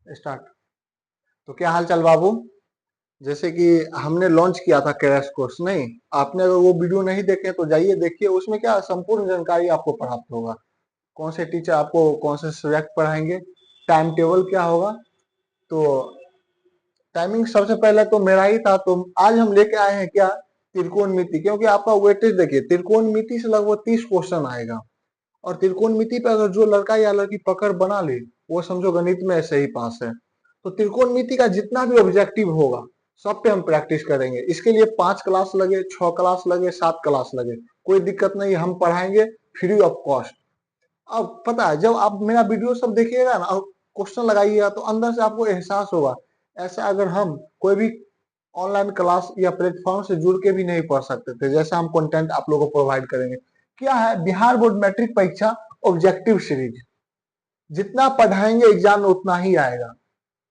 Start. तो क्या हाल चाल बाबू। जैसे कि हमने लॉन्च किया था क्रैश कोर्स, नहीं आपने अगर वो वीडियो नहीं देखे तो जाइए देखिए, उसमें क्या संपूर्ण जानकारी आपको प्राप्त होगा। कौन से टीचर आपको कौन से सब्जेक्ट पढ़ाएंगे, टाइम टेबल क्या होगा। तो टाइमिंग सबसे पहले तो मेरा ही था, तो आज हम लेके आए हैं क्या, त्रिकोणमिति। क्योंकि आपका वेटेज देखिए, त्रिकोणमिति से लगभग 30 क्वेश्चन आएगा। और त्रिकोणमिति पे अगर जो लड़का या लड़की पकड़ बना ले, वो समझो गणित में ऐसे ही पास है। तो त्रिकोणमिति का जितना भी ऑब्जेक्टिव होगा सब पे हम प्रैक्टिस करेंगे। इसके लिए 5 क्लास लगे, 6 क्लास लगे, 7 क्लास लगे, कोई दिक्कत नहीं, हम पढ़ाएंगे फ्री ऑफ कॉस्ट। अब पता है, जब आप मेरा वीडियो सब देखिएगा ना और क्वेश्चन लगाइएगा तो अंदर से आपको एहसास होगा, ऐसा अगर हम कोई भी ऑनलाइन क्लास या प्लेटफॉर्म से जुड़ के भी नहीं पढ़ सकते थे, जैसा हम कंटेंट आप लोगों को प्रोवाइड करेंगे। क्या है, बिहार बोर्ड मैट्रिक परीक्षा ऑब्जेक्टिव सीरीज, जितना पढ़ाएंगे एग्जाम में उतना ही आएगा।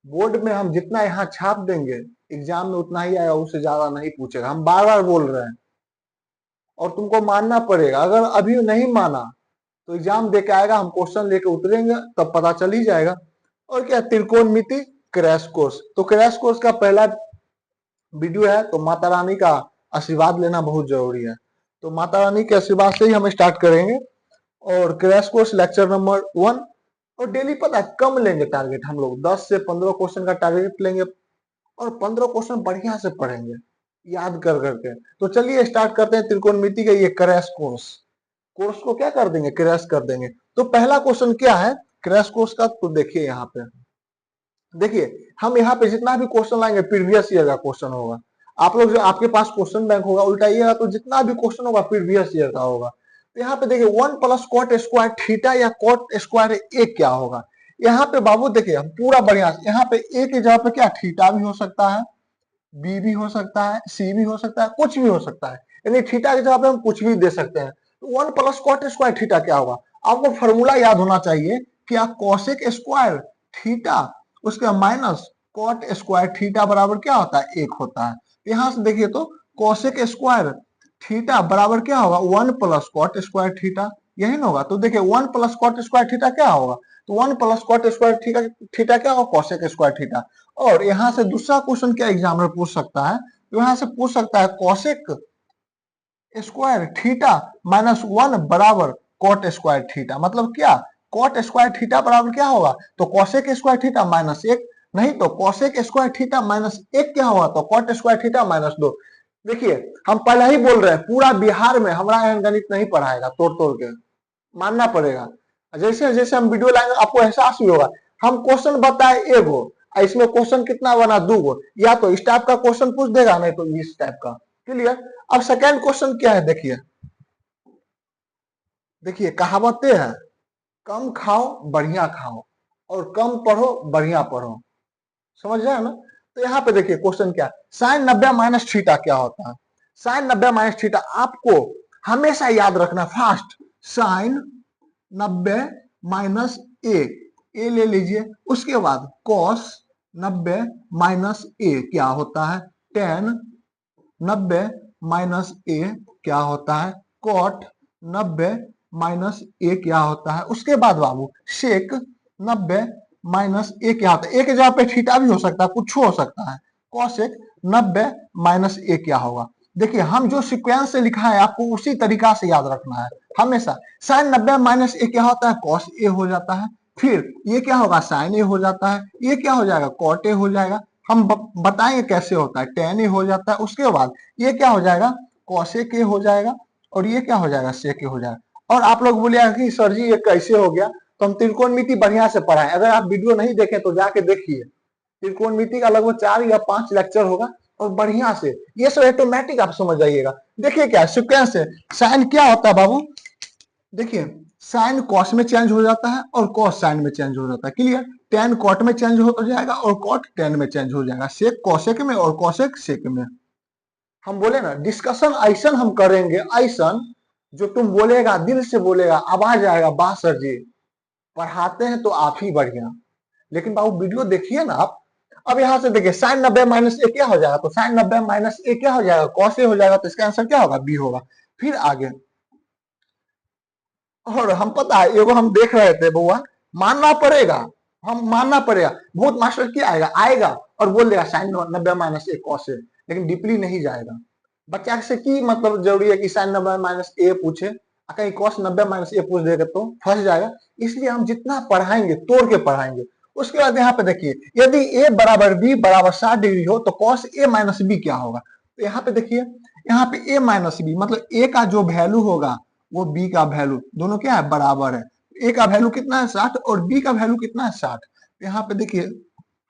बोर्ड में हम जितना यहाँ छाप देंगे एग्जाम में उतना ही आएगा, उससे ज्यादा नहीं पूछेगा। हम बार बार बोल रहे हैं और तुमको मानना पड़ेगा। अगर अभी नहीं माना तो एग्जाम दे के आएगा, हम क्वेश्चन लेके उतरेंगे तब पता चल ही जाएगा। और क्या, त्रिकोणमिति क्रैश कोर्स। तो क्रैश कोर्स का पहला वीडियो है, तो माता रानी का आशीर्वाद लेना बहुत जरूरी है। तो माता रानी के आशीर्वाद से ही हम स्टार्ट करेंगे। और क्रैश कोर्स लेक्चर नंबर 1। और डेली पता है कम लेंगे टारगेट, हम लोग 10 से 15 क्वेश्चन का टारगेट लेंगे और 15 क्वेश्चन बढ़िया से पढ़ेंगे याद कर करके। तो चलिए स्टार्ट करते हैं त्रिकोणमिति का ये क्रैश कोर्स। कोर्स को क्या कर देंगे, क्रैश कर देंगे। तो पहला क्वेश्चन क्या है क्रैश कोर्स का, तो देखिए यहाँ पे, देखिए हम यहाँ पे जितना भी क्वेश्चन लाएंगे प्रीवियस ईयर का क्वेश्चन होगा। आप लोग जो आपके पास क्वेश्चन बैंक होगा उल्टाइएगा तो जितना भी क्वेश्चन होगा प्रीवियस ईयर का होगा। तो यहाँ पे देखिए 1 प्लस कॉट स्क्वायर थीटा या कॉट स्क्वायर ए क्या होगा। यहाँ पे बाबू देखिए हम पूरा बढ़िया, यहाँ पे ए की जगह पे क्या थीटा भी हो सकता है, बी भी हो सकता है, सी भी हो सकता है, कुछ भी हो सकता है। यानी थीटा की जगह पे हम कुछ भी दे सकते हैं। तो 1 प्लस कॉट स्क्वायर थीटा क्या होगा, आपको फॉर्मूला याद होना चाहिए, क्या कोसेक स्क्वायर थीटा उसका माइनस कॉट स्क्वायर थीटा बराबर क्या होता है, 1 होता है। यहां से देखिए तो कोसेक स्क्वायर थीटा बराबर क्या होगा, 1 प्लस कॉट स्क्वायर थीटा, यही ना होगा। तो देखिए 1 प्लस कॉट स्क्वायर थीटा क्या होगा, तो 1 plus cot square theta theta क्या होगा, कोसेक स्क्वायर थीटा। और यहाँ से दूसरा क्वेश्चन क्या एग्जामिनर पूछ सकता है, तो यहाँ से पूछ सकता है कोसेक स्क्वायर थीटा माइनस 1 बराबर कॉट स्क्वायर थीटा। मतलब क्या, कॉट स्क्वायर थीटा बराबर क्या होगा, तो कोसेक स्क्वायर थीटा माइनस 1, नहीं तो कोसेक स्क्वायर थीटा माइनस 1 क्या होगा, तो कॉट स्क्वायर थीटा माइनस 2। देखिए हम पहले ही बोल रहे हैं, पूरा बिहार में हमारा एहन गणित नहीं पढ़ाएगा, तोड़ तोड़ के मानना पड़ेगा। जैसे जैसे हम वीडियो लाएंगे आपको एहसास भी होगा। हम क्वेश्चन बताए एगो, इसमें क्वेश्चन कितना बना, 2 गो, या तो इस टाइप का क्वेश्चन पूछ देगा, नहीं तो इस टाइप का। क्लियर। अब सेकेंड क्वेश्चन क्या है, देखिए देखिए कहावतें हैं, कम खाओ बढ़िया खाओ और कम पढ़ो बढ़िया पढ़ो, समझ रहे हैं ना। तो यहाँ पे देखिए क्वेश्चन क्या है, साइन 90 माइनस थीटा क्या होता है। साइन 90 माइनस थीटा आपको हमेशा याद रखना, फास्ट साइन 90 माइनस ए ले लीजिए। उसके बाद कॉस 90 माइनस ए क्या होता है, टेन 90 माइनस ए क्या होता है, कॉट 90 माइनस ए क्या होता है। उसके बाद बाबू शेक 90 माइनस ए क्या होता है, ए के जगह पे थीटा भी हो सकता है, कुछ हो सकता है। कॉसेक 90 माइनस ए क्या होगा। देखिए हम जो सीक्वेंस से लिखा है आपको उसी तरीका से याद रखना है हमेशा। साइन 90 माइनस ए क्या होता है, कॉस ए हो जाता है। फिर ये क्या होगा, साइन ए हो जाता है, ये क्या हो जाएगा, कॉट ए हो जाएगा। हम बताएंगे कैसे होता है, टेन ए हो जाता है। उसके बाद ये क्या हो जाएगा, कॉसेक ए हो जाएगा, और ये क्या हो जाएगा, सेक ए हो जाएगा। और आप लोग बोलिएगा कि सर जी ये कैसे हो गया, तो हम त्रिकोणमिति बढ़िया से पढ़ाएं। अगर आप वीडियो नहीं देखें तो जाके देखिए, त्रिकोणमिति का लगभग 4 या 5 लेक्चर होगा और बढ़िया से ये सब ऑटोमेटिक आप समझ जाइएगा। देखिए क्या सिक्वेंस है, साइन क्या होता है बाबू, देखिए साइन कॉस में चेंज हो जाता है और कॉस साइन में चेंज हो जाता है। क्लियर। टेन कॉट में चेंज हो जाएगा और कॉट टेन में चेंज हो जाएगा, सेक कॉसेक में और कॉसेक सेक में। हम बोले ना डिस्कशन ऐसा हम करेंगे, ऐसा जो तुम बोलेगा दिल से बोलेगा, आवाज आएगा, वाह सर जी पढ़ाते हैं तो आप ही बढ़िया। लेकिन बाबू वीडियो देखिए ना आप। अब यहाँ से देखिए साइन 90 माइनस ए क्या हो जाएगा, तो साइन 90 माइनस ए क्या हो जाएगा, कॉस ए हो जाएगा। तो इसका आंसर क्या होगा, बी होगा। फिर आगे, और हम पता है एगो हम देख रहे थे बउआ, मानना पड़ेगा हम मानना पड़ेगा। बहुत मास्टर क्या आएगा आएगा और बोल देगा साइन 90 माइनस ए कॉस है, लेकिन डीपली नहीं जाएगा। बच्चा से की मतलब जरूरी है कि साइन 90 माइनस ए पूछे, कहीं कॉस 90 माइनस ए पूछ देगा तो फंस जाएगा। इसलिए हम जितना पढ़ाएंगे तोड़ के पढ़ाएंगे। उसके बाद यहाँ पे देखिए, यदि ए बराबर बी बराबर 60 डिग्री हो तो कॉस ए माइनस बी क्या होगा। तो यहाँ पे देखिए, यहाँ पे ए माइनस बी मतलब ए का जो वैल्यू होगा वो बी का वैल्यू, दोनों क्या है बराबर है। ए का वैल्यू कितना है 60 और बी का वैल्यू कितना है 60। यहाँ पे देखिए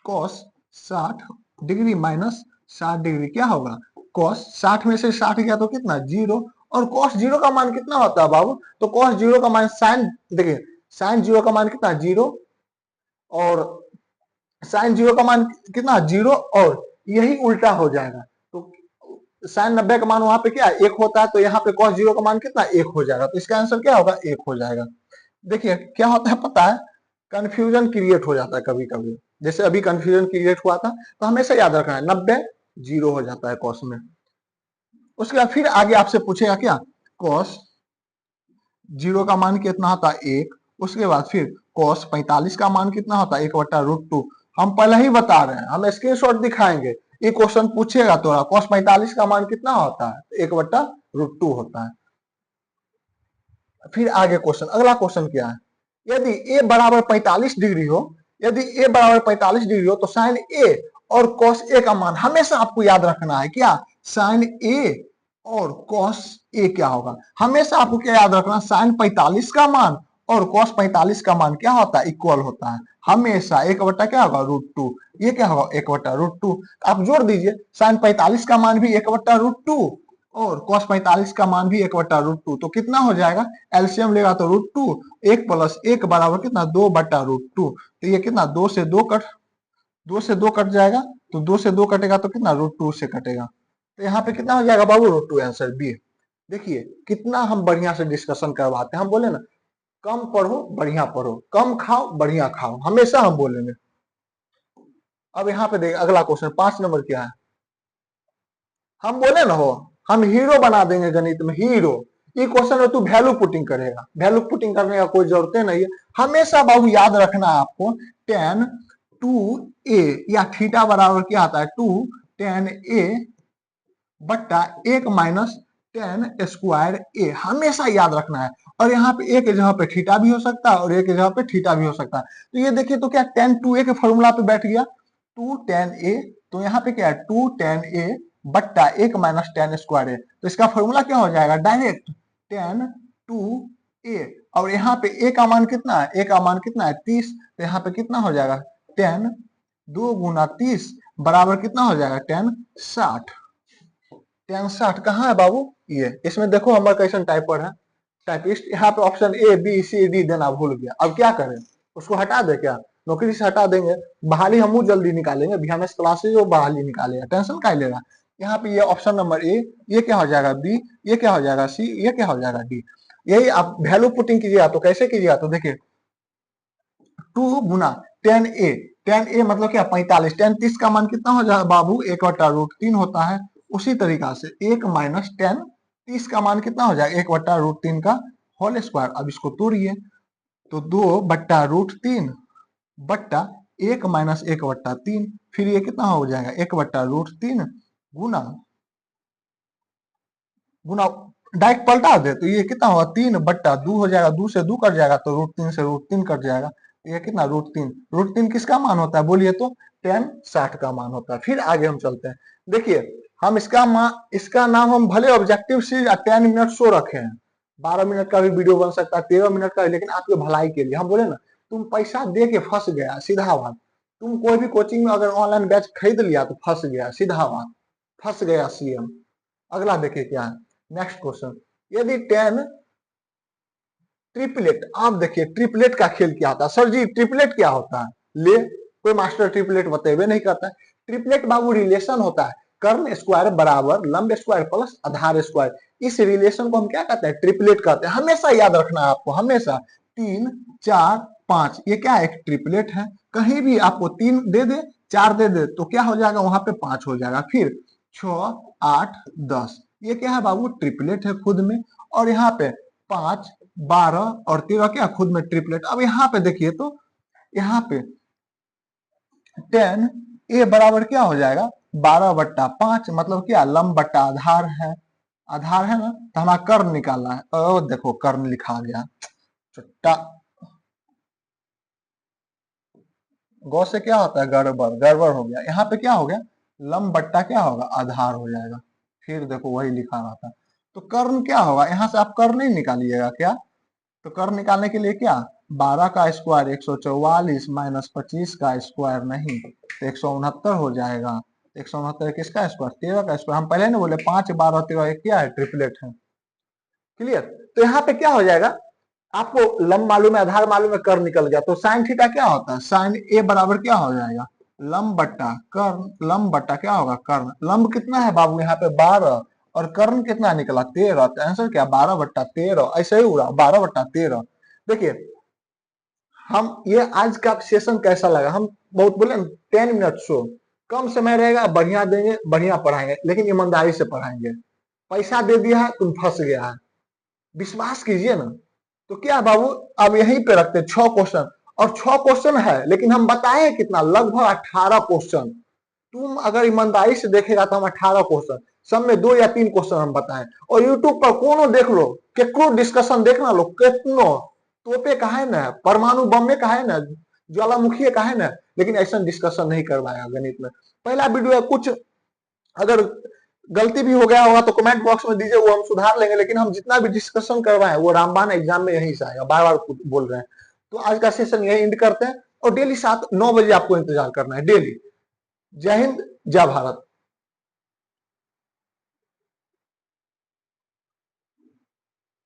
कॉस 60 डिग्री माइनस 60 डिग्री क्या होगा, कॉस 60 में से 60 गया तो कितना 0, और कॉस 0 का मान कितना होता है बाबू, तो कॉस 0 का मान साइन, देखिए साइन 0 का मान कितना 0, और साइन 0 का मान कितना 0, और यही उल्टा हो जाएगा। तो साइन 90 का मान वहां पे क्या 1 होता है, तो यहाँ पे कॉस 0 का मान कितना 1 हो जाएगा। तो इसका आंसर क्या होगा 1 हो जाएगा। देखिए क्या होता है पता है, कंफ्यूजन क्रिएट हो जाता है कभी कभी, जैसे अभी कंफ्यूजन क्रिएट हुआ था। तो हमेशा याद रखना है 90 0 हो जाता है कॉस में। उसके बाद फिर आगे आपसे पूछेगा क्या, कॉस 0 का मान कितना होता है 1। उसके बाद फिर कॉस 45 का मान कितना होता है 1/√2। हम पहले ही बता रहे हैं, हम स्क्रीनशॉट दिखाएंगे। ये क्वेश्चन पूछेगा तो कॉस 45 का मान कितना होता है 1/√2 होता है। फिर आगे क्वेश्चन, अगला क्वेश्चन क्या है, यदि ए बराबर 45 डिग्री हो, यदि ए बराबर 45 डिग्री हो तो साइन ए और कॉस ए का मान हमेशा आपको याद रखना है क्या, साइन ए और कॉस ए क्या होगा। हमेशा आपको क्या याद रखना, साइन 45 का मान और कॉस 45 का मान क्या होता है इक्वल होता है हमेशा। 1 बटा क्या होगा √2, ये क्या होगा 1/√2। आप जोड़ दीजिए, साइन 45 का मान भी 1/√2 और cos 45 का मान भी 1/√2, तो कितना हो जाएगा, एलसीएम लेगा तो √2, 1 + 1 बराबर कितना 2/√2। तो ये कितना 2 से 2 कट जाएगा, तो 2 से 2 कटेगा तो कितना √2 से कटेगा। तो यहाँ पे कितना हो जाएगा बाबू √2, आंसर बी। देखिए कितना हम बढ़िया से डिस्कशन करवाते हैं। हम बोले ना कम पढ़ो बढ़िया पढ़ो, कम खाओ बढ़िया खाओ, हमेशा हम बोलेंगे। अब यहाँ पे देख अगला क्वेश्चन 5 नंबर क्या है, हम बोले ना हो हम हीरो बना देंगे गणित में, हीरो। ये क्वेश्चन में तू वैल्यू पुटिंग करेगा, वैल्यू पुटिंग करने का कोई जरूरत नहीं है। हमेशा बाबू याद रखना है आपको, tan 2a या थीटा बराबर क्या आता है 2 tan a बट्टा 1 माइनस tan स्क्वायर a, हमेशा याद रखना है। और यहाँ पे एक जगह पे थीटा भी हो सकता है और एक जगह पे थीटा भी हो सकता है। तो ये देखिए तो क्या tan 2a के फॉर्मूला पे बैठ गया 2 tan a, तो यहाँ पे क्या है 2 tan a बट्टा 1 माइनस tan स्क्वायर a। तो इसका फॉर्मूला क्या हो जाएगा डायरेक्ट tan 2a, और यहाँ पे a का मान कितना है, a का मान कितना है 30, तो यहाँ पे कितना हो जाएगा tan 2 गुना 30 बराबर कितना हो जाएगा tan 60। tan 60 कहाँ है बाबू, ये इसमें देखो हमारा कैसन टाइपर है टाइपिस्ट, यहाँ पे option A B C D देना भूल गया। अब क्या करें, उसको हटा दे क्या, नौकरी से हटा देंगे, बहाली हम जल्दी निकालेंगे, बीएमएस क्लासेज वो बहाली निकालेगा, टेंशन का लेगा। यहाँ पे ये ऑप्शन नंबर ए, ये क्या हो जाएगा बी, ये क्या हो जाएगा सी, ये क्या हो जाएगा डी। यही आप वैल्यू पुटिंग कीजिएगा तो कैसे कीजिएगा, तो देखिए 2 गुना tan a, tan a मतलब क्या 45, tan 30 का मान कितना हो जाएगा बाबू 1/√3 होता है। उसी तरीका से 1 माइनस tan 30 का मान कितना हो जाएगा 1/√3 का होल स्क्वायर। अब इसको तोड़िए तो 2/√3 बट्टा 1 माइनस 1/3, फिर ये कितना हो जाएगा 1/√3 गुना गुना डायरेक्ट पलटा दे तो ये कितना होगा 3/2 हो जाएगा, 2 से 2 कट जाएगा तो √3 से √3 कट जाएगा, ये कितना √3 किसका मान होता है बोलिए तो tan 60 का मान होता है। फिर आगे हम चलते हैं, देखिए हम इसका नाम हम भले ऑब्जेक्टिव सीरीज 10 मिनट शो रखे हैं, 12 मिनट का भी वीडियो बन सकता है, 13 मिनट का, लेकिन आपके भलाई के लिए हम बोले ना, तुम पैसा दे के फंस गया सीधा बात, तुम कोई भी कोचिंग में अगर ऑनलाइन बैच खरीद लिया तो फंस गया सीधा बात, फंस गया सीएम। अगला देखिए क्या है नेक्स्ट क्वेश्चन, यदि 10 ट्रिपलेट, आप देखिए ट्रिपलेट का खेल क्या होता है, सर जी ट्रिपलेट क्या होता है, ले कोई मास्टर ट्रिपलेट बतेबे नहीं करता है। ट्रिपलेट बाबू रिलेशन होता है कर्ण स्क्वायर बराबर लंब स्क्वायर प्लस आधार स्क्वायर, इस रिलेशन को हम क्या कहते हैं ट्रिपलेट कहते हैं। हमेशा याद रखना है आपको, हमेशा 3 4 5 ये क्या है एक ट्रिपलेट है। कहीं भी आपको 3 दे दे 4 दे दे तो क्या हो जाएगा वहां पे 5 हो जाएगा, फिर 6 8 10 ये क्या है बाबू ट्रिपलेट है खुद में। और यहाँ पे 5 12 और 13 क्या खुद में ट्रिपलेट। अब यहाँ पे देखिए तो यहाँ पे टेन ए बराबर क्या हो जाएगा 12/5, मतलब क्या लंब बट्टा आधार है, आधार है ना, तो हमारा कर्ण निकालना है। और देखो कर्ण लिखा गया चुट्टा, गौ से क्या होता है गड़बड़, गड़बड़ हो गया। यहाँ पे क्या हो गया लंब बट्टा क्या होगा आधार हो जाएगा, फिर देखो वही लिखा रहा था। तो कर्ण क्या होगा, यहाँ से आप कर्ण नहीं निकालिएगा क्या, तो कर्ण निकालने के लिए क्या 12 का स्क्वायर 144 माइनस 25 का स्क्वायर नहीं तो 169 हो जाएगा। 169 किसका स्क्वायर 13 का स्क्वायर, हम पहले ना बोले 5 12 13 एक क्या है ट्रिपलेट है। क्लियर, तो यहाँ पे क्या हो जाएगा, आपको लंब मालूम है आधार मालूम है कर्ण निकल गया, तो साइन थीटा क्या होता है साइन ए बराबर क्या हो जाएगा लंब बट्टा कर्ण, लंब बट्टा क्या होगा कर्ण, लंब कितना है बाबू यहाँ पे 12 और कर्ण कितना निकला 13, तो आंसर क्या 12/13, ऐसे ही उड़ा 12/13। देखिए हम ये आज का सेशन कैसा लगा, हम बहुत बोले 10 मिनट शो, कम समय रहेगा, बढ़िया देंगे, बढ़िया पढ़ाएंगे, लेकिन ईमानदारी से पढ़ाएंगे। पैसा दे दिया है तुम फंस गया है, विश्वास कीजिए ना। तो क्या बाबू अब यहीं पे रखते 6 क्वेश्चन, और 6 क्वेश्चन है लेकिन हम बताए कितना लगभग 18 क्वेश्चन। तुम अगर ईमानदारी से देखेगा तो हम 18 क्वेश्चन, सब में 2 या 3 क्वेश्चन हम बताएं। और यूट्यूब पर कोनो देख लो, केकरो डिस्कशन देखना लो, कितनो तोपे का है ना, परमाणु बम में का है ना, ज्वालामुखी का है ना, लेकिन ऐसा डिस्कशन नहीं करवाया गणित में। पहला वीडियो है, कुछ अगर गलती भी हो गया होगा तो कमेंट बॉक्स में दीजिए, वो हम सुधार लेंगे, लेकिन हम जितना भी डिस्कशन करवाएं वो रामबाण एग्जाम में यहीं से आएगा, बार बार बोल रहे हैं। तो आज का सेशन यही एंड करते हैं, और डेली 7 9 बजे आपको इंतजार करना है डेली। जय हिंद, जय भारत।